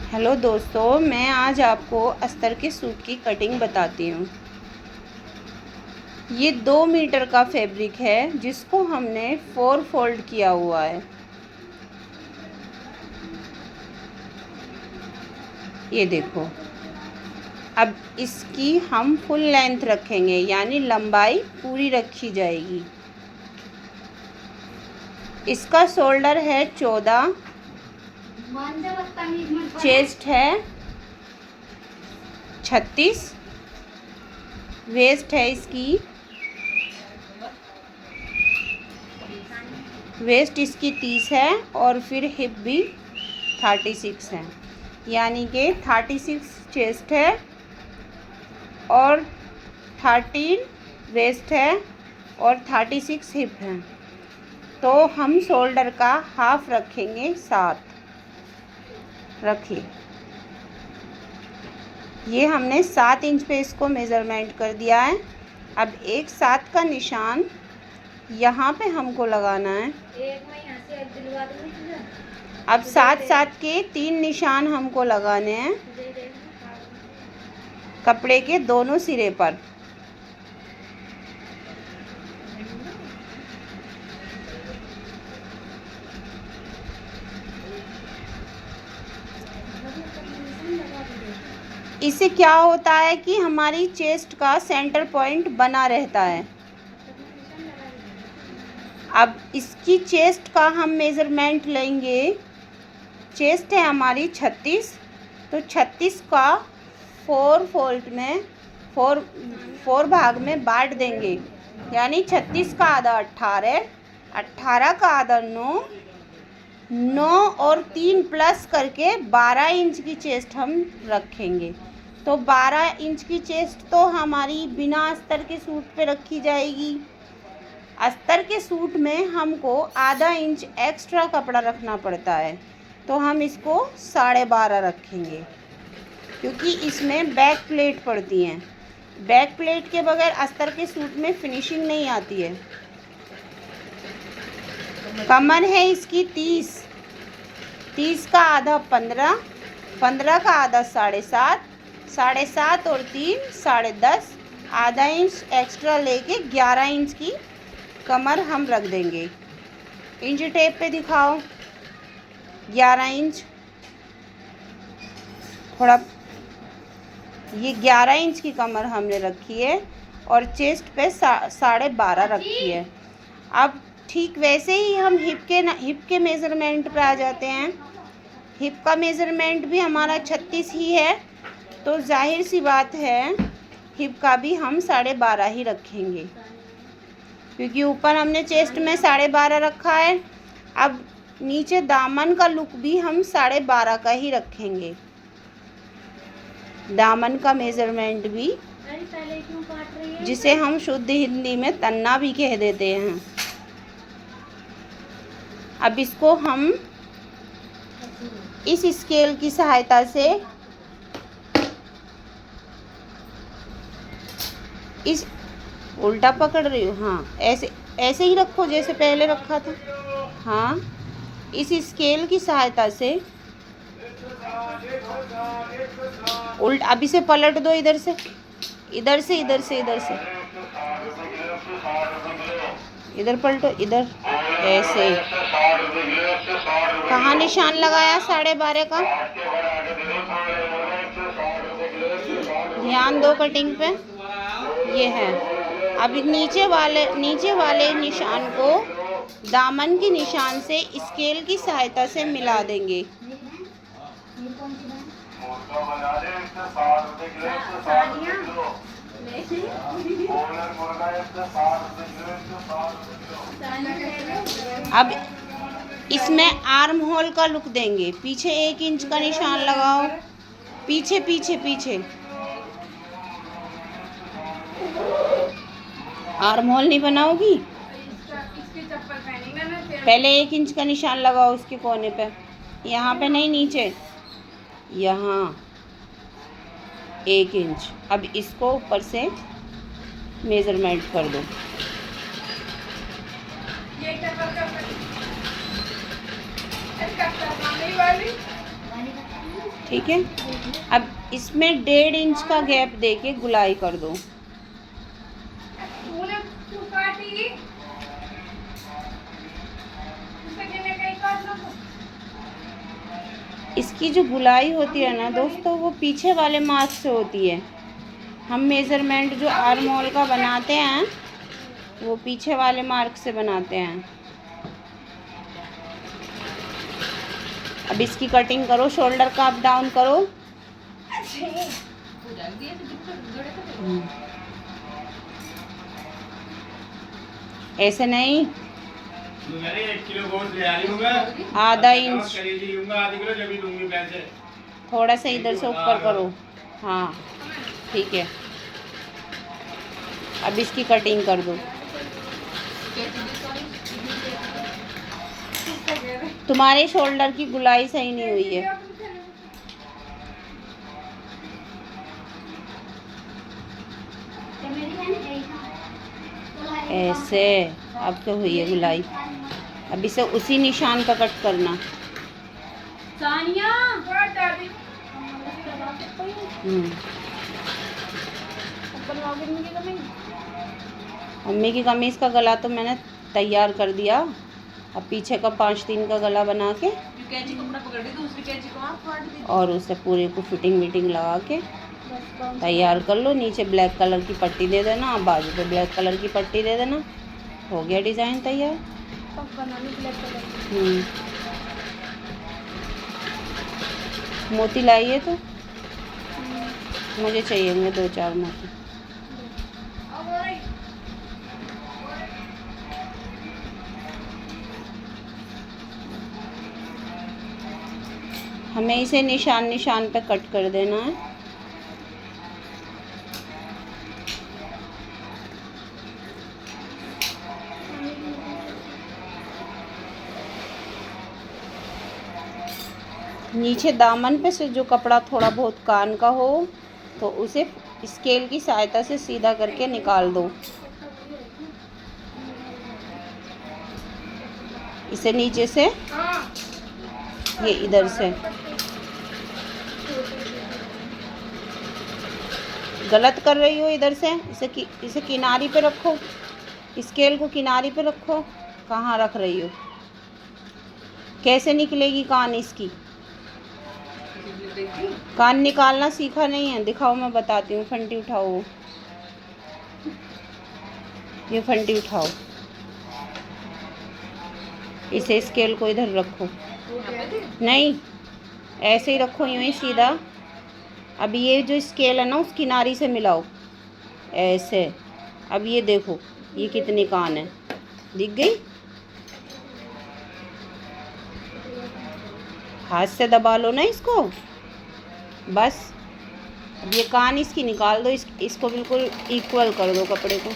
Hello दोस्तों, मैं आज आपको अस्तर के सूट की कटिंग बताती हूँ। ये 2 मीटर का फैब्रिक है जिसको हमने 4 फोल्ड किया हुआ है। ये देखो। अब इसकी हम फुल लेंथ रखेंगे, यानी लंबाई पूरी रखी जाएगी। इसका शोल्डर है 14, चेस्ट है 36, वेस्ट है इसकी 30 है और फिर हिप भी 36 है, यानी कि 36 चेस्ट है और 13 वेस्ट है और 36 हिप है। तो हम शोल्डर का हाफ रखेंगे 7। रखिए, ये हमने 7 इंच पे इसको मेज़रमेंट कर दिया है। अब एक 7 का निशान यहाँ पे हमको लगाना है। अब 7 के 3 निशान हमको लगाने हैं कपड़े के दोनों सिरे पर। इससे क्या होता है कि हमारी चेस्ट का सेंटर पॉइंट बना रहता है। अब इसकी चेस्ट का हम मेज़रमेंट लेंगे। चेस्ट है हमारी 36, तो 36 का 4 फोल्ड में 4 भाग में बांट देंगे, यानी 36 का आधा 18, 18 का आधा 9, 9 और 3 प्लस करके 12 इंच की चेस्ट हम रखेंगे। तो 12 इंच की चेस्ट तो हमारी बिना अस्तर के सूट पे रखी जाएगी। अस्तर के सूट में हमको आधा इंच एक्स्ट्रा कपड़ा रखना पड़ता है, तो हम इसको 12.5 रखेंगे, क्योंकि इसमें बैक प्लेट पड़ती हैं। बैक प्लेट के बगैर अस्तर के सूट में फिनिशिंग नहीं आती है। कमर है इसकी 30, 30 का आधा 15, 15 का आधा 7.5, 7.5 और 3 10.5, आधा इंच एक्स्ट्रा लेके 11 इंच की कमर हम रख देंगे। इंच टेप पे दिखाओ। 11 इंच, थोड़ा ये 11 इंच की कमर हमने रखी है और चेस्ट पे 12.5 रखी है। अब ठीक वैसे ही हम हिप के मेज़रमेंट पे आ जाते हैं। हिप का मेज़रमेंट भी हमारा 36 ही है, तो जाहिर सी बात है हिप का भी हम 12.5 ही रखेंगे, क्योंकि ऊपर हमने चेस्ट में 12.5 रखा है। अब नीचे दामन का लुक भी हम 12.5 का ही रखेंगे। दामन का मेज़रमेंट भी, जिसे हम शुद्ध हिंदी में तन्ना भी कह देते हैं। अब इसको हम इस स्केल की सहायता से इस उल्टा पकड़ रही हूँ। हाँ, ऐसे ही रखो जैसे पहले रखा था। हाँ, इस स्केल की सहायता से अब इसे पलट दो, इधर से इधर से इधर से इधर से इधर पलटो, इधर ऐसे। कहाँ निशान लगाया 12.5 का? ध्यान दो कटिंग पे। ये है। अब नीचे वाले निशान को दामन के निशान से स्केल की सहायता से मिला देंगे। अब इसमें आर्म होल का लुक देंगे। पीछे 1 इंच का निशान लगाओ। पीछे पीछे पीछे आर्म होल नहीं बनाओगी? पहले 1 इंच का निशान लगाओ उसके कोने पे। यहाँ पे नहीं, नीचे यहाँ 1 इंच। अब इसको ऊपर से मेज़रमेंट कर दो। ठीक है। अब इसमें 1.5 इंच का गैप देके गुलाई कर दो। इसकी जो गुलाई होती है ना दोस्तों, वो पीछे वाले मार्क से होती है। हम मेज़रमेंट जो आर्म होल का बनाते हैं वो पीछे वाले मार्क से बनाते हैं। अब इसकी कटिंग करो, शोल्डर का अप डाउन करो। ऐसे नहीं, मैंने 1 किलो गोश्त ले आई हूँ मैं, आधा इंच कलेजी लूँगा, आधी किलो जब भी दूँगी पैसे। थोड़ा सा इधर से ऊपर करो। हाँ ठीक है। अब इसकी कटिंग कर दो। तुम्हारे शोल्डर की गुलाई सही नहीं हुई है। ऐसे अब तो हुई है गुलाई। अब इसे उसी निशान पर कट करना। सानिया मम्मी की कमीज का गला तो मैंने तैयार कर दिया। अब पीछे का 5-3 का गला बना के और उसे पूरे को फिटिंग विटिंग लगा के तैयार कर लो। नीचे ब्लैक कलर की पट्टी दे देना, बाजू पे ब्लैक कलर की पट्टी दे देना, हो गया डिज़ाइन तैयार। मोती लाइए तो मुझे चाहिए 2-4 मोती। हमें इसे निशान निशान पे कट कर देना है। नीचे दामन पे से जो कपड़ा थोड़ा बहुत कान का हो तो उसे स्केल की सहायता से सीधा करके निकाल दो। इसे नीचे से, ये इधर से गलत कर रही हो, इधर से इसे किनारी पे रखो, स्केल को किनारी पे रखो। कहाँ रख रही हो? कैसे निकलेगी कान इसकी? कान निकालना सीखा नहीं है? दिखाओ, मैं बताती हूँ। फंटी उठाओ, ये फंटी उठाओ, इसे स्केल को इधर रखो। नहीं, ऐसे ही रखो, यूं ही सीधा। अब ये जो स्केल है ना उस किनारी से मिलाओ ऐसे। अब ये देखो ये कितनी कान है, दिख गई? हाथ से दबा लो ना इसको, बस। अब ये कान इसकी निकाल दो, इसको बिल्कुल इक्वल कर दो कपड़े को।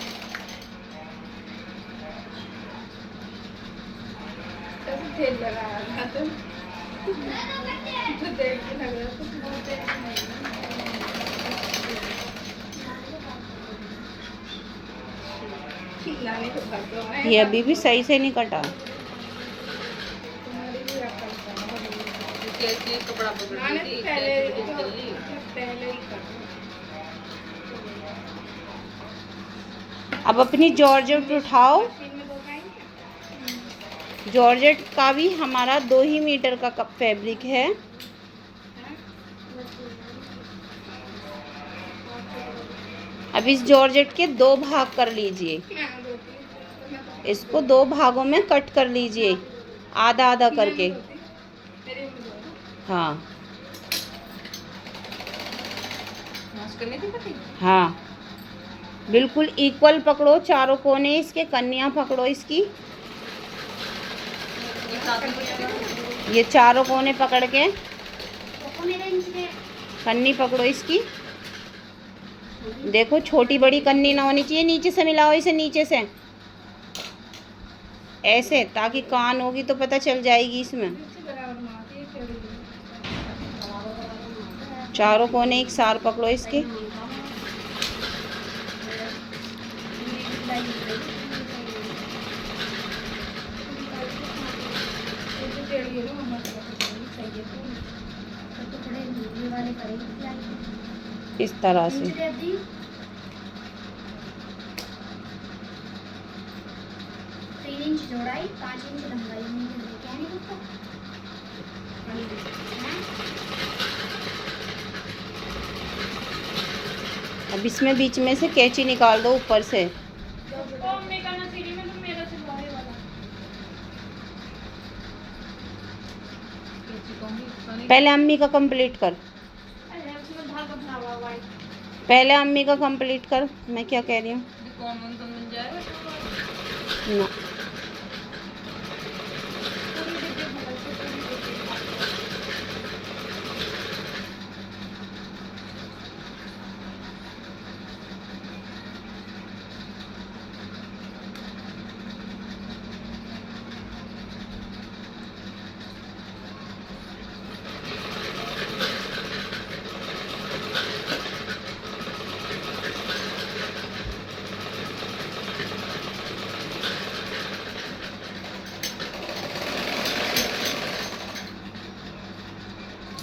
ये अभी भी सही से नहीं कटा। अब अपनी जॉर्जेट उठाओ। जॉर्जेट का भी हमारा 2 ही मीटर का कप फैब्रिक है। अब इस जॉर्जेट के 2 भाग कर लीजिए। इसको 2 भागों में कट कर लीजिए, आधा आधा करके। हाँ हाँ, बिल्कुल इक्वल पकड़ो, चारों कोने इसके, कन्नियाँ पकड़ो इसकी। ये चारों कोने पकड़ के कन्नी पकड़ो इसकी। देखो छोटी बड़ी कन्नी ना होनी चाहिए। नीचे से मिलाओ इसे, नीचे से ऐसे, ताकि कान होगी तो पता चल जाएगी इसमें। चारों कोने एक सार पकड़ो इसके। इस तरह से। 3 इंच चौड़ाई 5 इंच लंबाई में क्या नहीं होता। अब इसमें बीच में से कैंची निकाल दो ऊपर से। पहले अम्मी का कंप्लीट कर, पहले अम्मी का कंप्लीट कर। मैं क्या कह रही हूँ ना।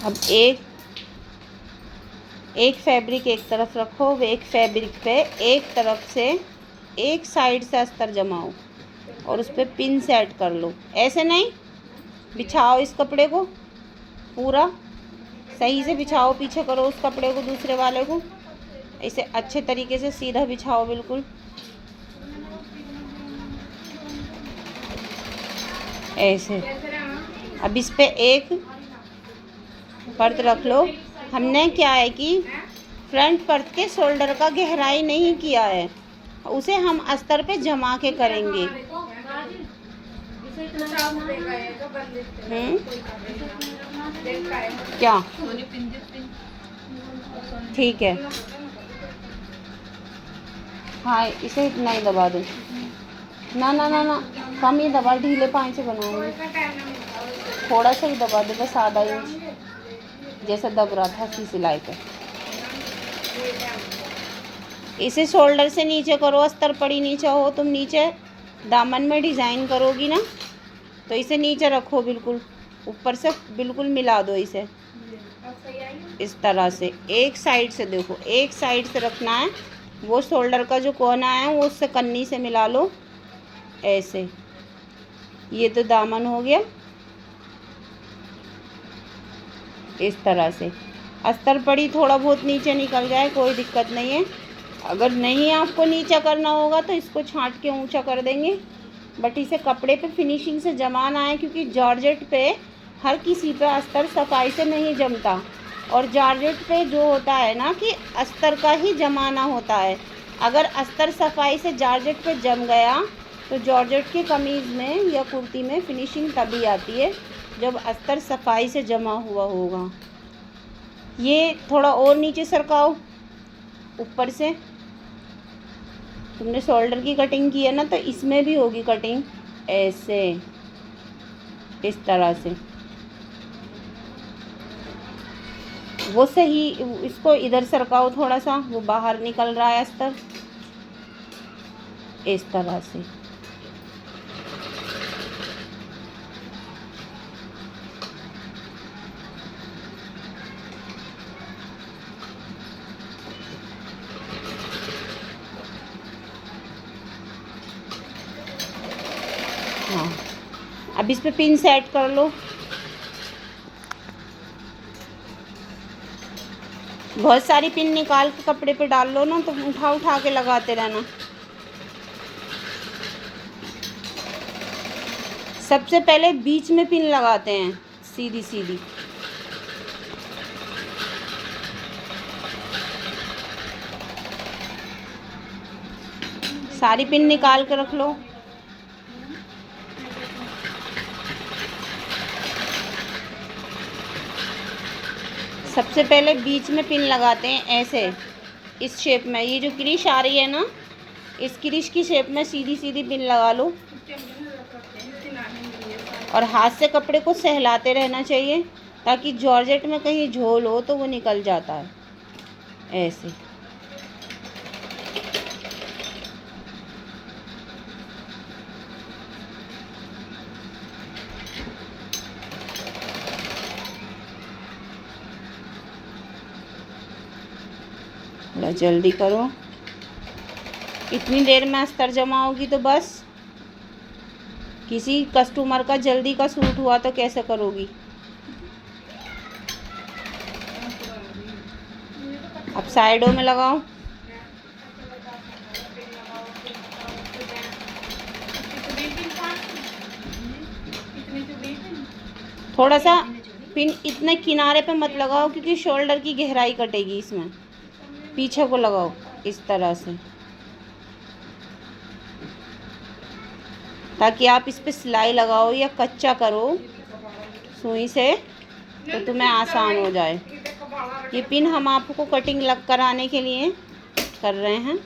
अब एक फैब्रिक एक तरफ रखो, एक फैब्रिक पे एक तरफ से एक साइड से अस्तर जमाओ और उस पर पिन सेट कर लो। ऐसे नहीं, बिछाओ इस कपड़े को पूरा सही से बिछाओ, पीछे करो उस कपड़े को दूसरे वाले को, इसे अच्छे तरीके से सीधा बिछाओ बिल्कुल ऐसे। अब इस पे एक पर्त रख लो। हमने क्या है कि फ्रंट पर्त के शोल्डर का गहराई नहीं किया है, उसे हम अस्तर पे जमा के करेंगे। क्या ठीक है, हाँ इसे इतना ही दबा दो। ना ना ना ना, कम ही दबा, ढीले पानी से बनाऊंगी। थोड़ा सा ही दबा दो, बस आधा इंच जैसा दब रहा था सी सिलाई पे। इसे शोल्डर से नीचे करो, अस्तर पड़ी नीचे हो तुम, नीचे दामन में डिज़ाइन करोगी ना तो इसे नीचे रखो बिल्कुल, ऊपर से बिल्कुल मिला दो इसे इस तरह से। एक साइड से देखो, एक साइड से रखना है, वो शोल्डर का जो कोना है वो उससे कन्नी से मिला लो ऐसे। ये तो दामन हो गया इस तरह से। अस्तर पड़ी थोड़ा बहुत नीचे निकल जाए कोई दिक्कत नहीं है, अगर नहीं आपको नीचा करना होगा तो इसको छांट के ऊंचा कर देंगे, बट इसे कपड़े पे फिनिशिंग से जमाना है, क्योंकि जॉर्जेट पे हर किसी पे अस्तर सफाई से नहीं जमता। और जॉर्जेट पे जो होता है ना कि अस्तर का ही जमाना होता है, अगर अस्तर सफाई से जॉर्जेट पे जम गया तो जॉर्जेट की कमीज़ में या कुर्ती में फिनिशिंग तभी आती है जब अस्तर सफाई से जमा हुआ होगा। ये थोड़ा और नीचे सरकाओ ऊपर से। तुमने शोल्डर की कटिंग की है ना, तो इसमें भी होगी कटिंग ऐसे इस तरह से। वो सही, इसको इधर सरकाओ थोड़ा सा, वो बाहर निकल रहा है अस्तर इस तरह से। हाँ, अब इस पे पिन सेट कर लो। बहुत सारी पिन निकाल के कपड़े पे डाल लो ना, तो उठा उठा के लगाते रहना। सबसे पहले बीच में पिन लगाते हैं सीधी सीधी। सारी पिन निकाल के रख लो। सबसे पहले बीच में पिन लगाते हैं ऐसे इस शेप में। ये जो क्रीश आ रही है ना, इस क्रीश की शेप में सीधी सीधी पिन लगा लो और हाथ से कपड़े को सहलाते रहना चाहिए, ताकि जॉर्जेट में कहीं झोल हो तो वो निकल जाता है ऐसे। थोड़ा जल्दी करो, इतनी देर में अस्तर जमा होगी तो बस। किसी कस्टमर का जल्दी का सूट हुआ तो कैसे करोगी? अब साइडों में लगाओ। थोड़ा सा पिन इतने किनारे पे मत लगाओ क्योंकि शोल्डर की गहराई कटेगी इसमें। पीछे को लगाओ इस तरह से, ताकि आप इस पे सिलाई लगाओ या कच्चा करो सुई से तो तुम्हें आसान हो जाए। ये पिन हम आपको कटिंग लग कराने के लिए कर रहे हैं।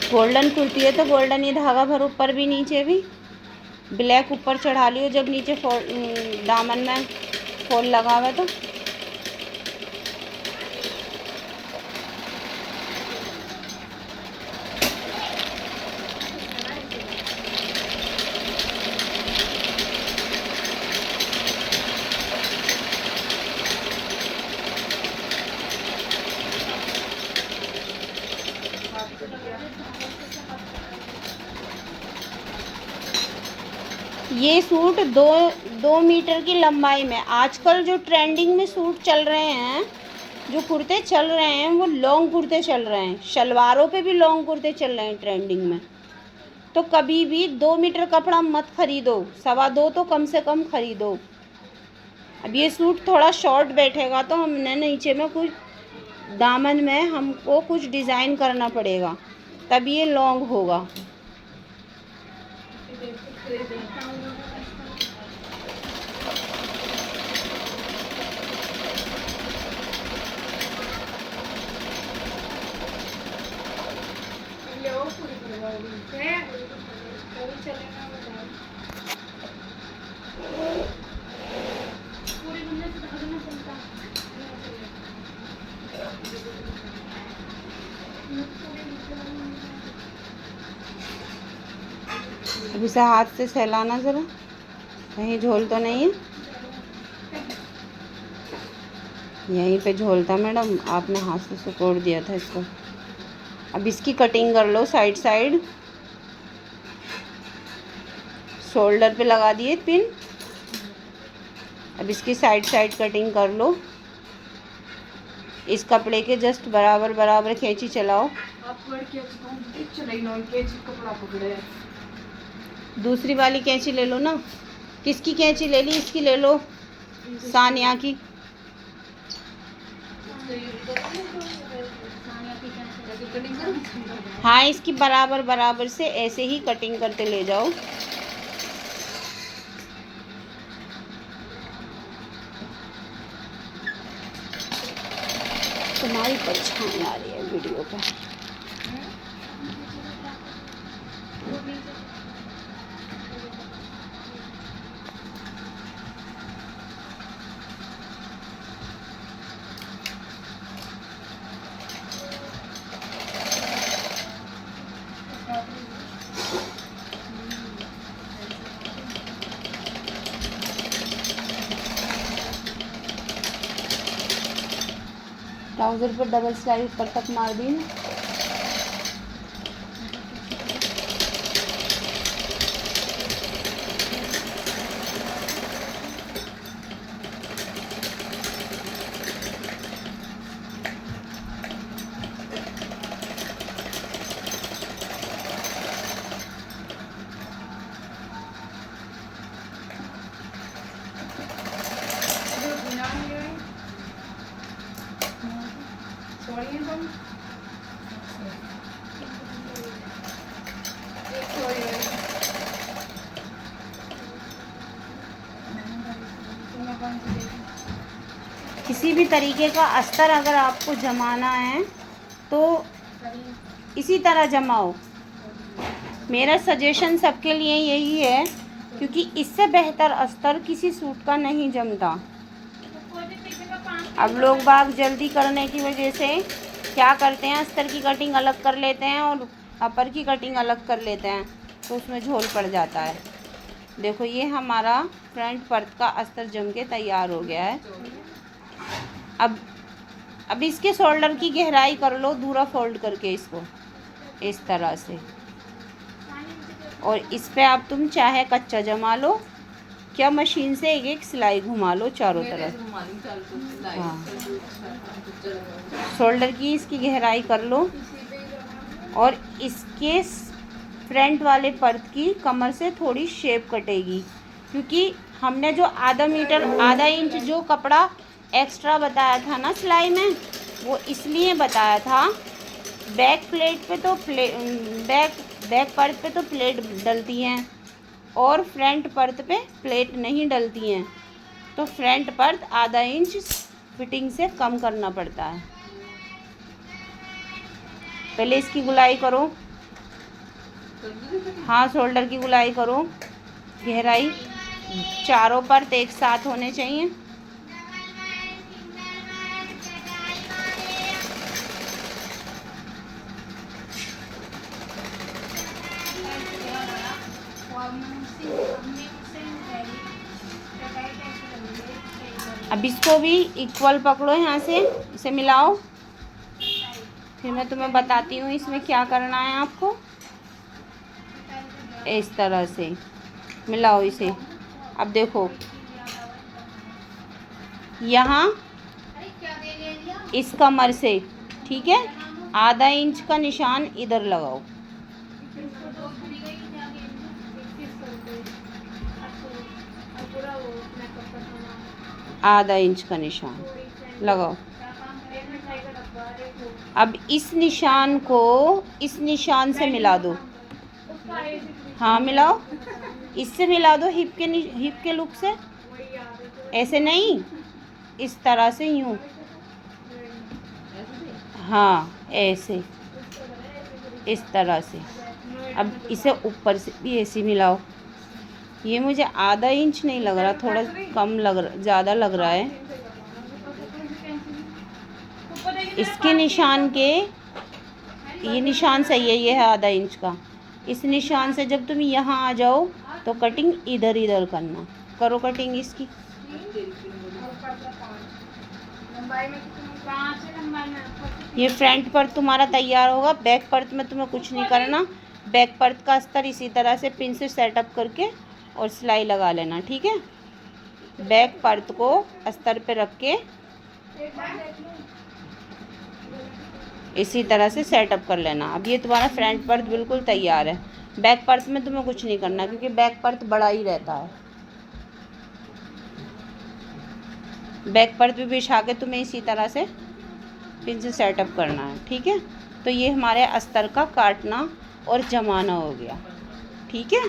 गोल्डन कुर्ती है तो गोल्डन ही धागा भर, ऊपर भी नीचे भी। ब्लैक ऊपर चढ़ा लियो जब नीचे दामन में फॉल लगा हुआ तो। ये सूट दो मीटर की लंबाई में, आजकल जो ट्रेंडिंग में सूट चल रहे हैं, जो कुर्ते चल रहे हैं वो लॉन्ग कुर्ते चल रहे हैं। शलवारों पे भी लॉन्ग कुर्ते चल रहे हैं ट्रेंडिंग में। तो कभी भी 2 मीटर कपड़ा मत खरीदो, 2.25 तो कम से कम खरीदो। अब ये सूट थोड़ा शॉर्ट बैठेगा तो हमने नीचे में कुछ दामन में हमको कुछ डिज़ाइन करना पड़ेगा, तब ये लॉन्ग होगा। अब इसे हाथ से सहलाना ज़रा, कहीं झोल तो नहीं है। यहीं पे झोलता मैडम, आपने हाथ से सुकोड़ दिया था इसको। अब इसकी कटिंग कर लो साइड साइड। शोल्डर पे लगा दिए पिन, अब इसकी साइड साइड कटिंग कर लो। इस कपड़े के जस्ट बराबर बराबर कैंची चलाओ। दूसरी वाली कैंची ले लो ना। किसकी कैंची ले ली? इसकी ले लो, सानिया की। हाँ, इसकी बराबर बराबर से ऐसे ही कटिंग करते ले जाओ। तुम्हारी परछाई आ रही है वीडियो पे। ट्राउज़र पर डबल सिलाई ऊपर तक मार दी। किसी भी तरीके का अस्तर अगर आपको जमाना है तो इसी तरह जमाओ। मेरा सजेशन सबके लिए यही है, क्योंकि इससे बेहतर अस्तर किसी सूट का नहीं जमता। अब लोग बाग जल्दी करने की वजह से क्या करते हैं, अस्तर की कटिंग अलग कर लेते हैं और अपर की कटिंग अलग कर लेते हैं, तो उसमें झोल पड़ जाता है। देखो ये हमारा फ्रंट पर्द का अस्तर जम के तैयार हो गया है। अब इसके शोल्डर की गहराई कर लो, दूरा फोल्ड करके इसको इस तरह से, और इस पे आप तुम चाहे कच्चा जमा लो, क्या मशीन से एक एक सिलाई घुमा लो चारों तरफ। हाँ, शोल्डर की इसकी गहराई कर लो और इसके फ्रंट वाले पर्द की कमर से थोड़ी शेप कटेगी, क्योंकि हमने जो आधा इंच जो कपड़ा एक्स्ट्रा बताया था ना सिलाई में, वो इसलिए बताया था बैक प्लेट पे तो बैक पर्द पे तो प्लेट डलती हैं और फ्रंट पर्द पे प्लेट नहीं डलती हैं, तो फ्रंट पर्द आधा इंच फिटिंग से कम करना पड़ता है। पहले इसकी गुलाई करो, हाँ शोल्डर की गुलाई करो, गहराई चारों पर्द एक साथ होने चाहिए। अब इसको भी इक्वल पकड़ो, यहाँ से इसे मिलाओ, फिर मैं तुम्हें बताती हूँ इसमें क्या करना है आपको। इस तरह से मिलाओ इसे। अब देखो यहाँ इस कमर से, ठीक है, आधा इंच का निशान इधर लगाओ, आधा इंच का निशान लगाओ। अब इस निशान को इस निशान से मिला दो, हाँ मिलाओ, इससे मिला दो, हिप के लुक से, ऐसे नहीं, इस तरह से, यूं, हाँ ऐसे, इस तरह से। अब इसे ऊपर से भी ऐसे मिलाओ। ये मुझे आधा इंच नहीं लग रहा, थोड़ा कम लग रहा, ज़्यादा लग रहा है। इसके निशान के, ये निशान सही है, ये है आधा इंच का। इस निशान से जब तुम यहाँ आ जाओ तो कटिंग इधर करना, करो कटिंग इसकी। ये फ्रंट पर्द तुम्हारा तैयार होगा। बैक पर्द में तुम्हें कुछ नहीं करना, बैक पर्द का अस्तर इसी तरह से पिन से सेटअप करके और सिलाई लगा लेना, ठीक है। बैक पर्द को अस्तर पे रख के इसी तरह से सेटअप कर लेना। अब ये तुम्हारा फ्रंट पर्द बिल्कुल तैयार है। बैक पर्द में तुम्हें कुछ नहीं करना, क्योंकि बैक पर्द बड़ा ही रहता है। बैक पर्द भी बिछा के तुम्हें इसी तरह से पिन से सेटअप करना है, ठीक है। तो ये हमारे अस्तर का काटना और जमाना हो गया, ठीक है।